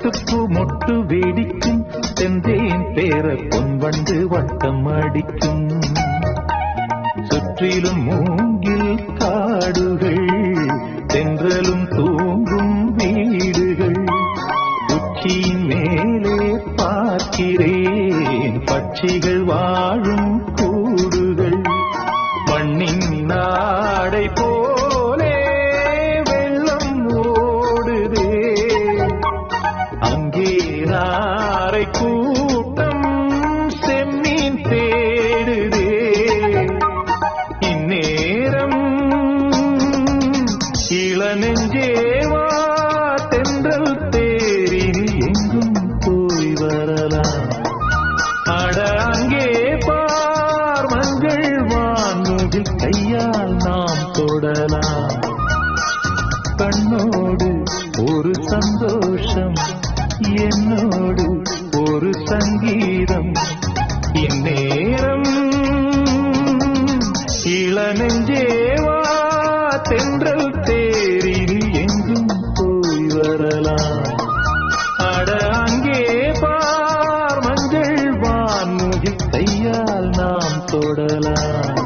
பட்டுப்பூ மொட்டு வேடிக்கும் செந்தேன் பேர பொன்வண்டு வட்டம் அடிக்கும் சுற்றிலும் மூங்கில் காடுகள் தென்றலும் தூங்கும் வீடுகள் உச்சியின் மேலே பார்க்கிறேன் பட்சிகள் வாழும் கூடுகள் மண்ணின் நாடை போலே வெள்ளம் ஓடுதே அங்கே நாரை கூட்டம் செம்மீன் தேடுதே இந்நேரம் இளநெஞ்சேவா தென்றல் தேரில் எங்கும் போய் வரலாம் அட அங்கே பார் மஞ்சள் வான்முகில் கையால் நாம் தொடலாம் கண்ணோடு ஒரு சந்தோஷம் என்னோடு ஒரு சங்கீதம் இந்நேரம் இளநெஞ்சேவா தென்றல் தேரில் எங்கும் போய் வரலாம் அட அங்கே பார் மஞ்சள் வான்முகில் கையால் நாம் தொடலாம்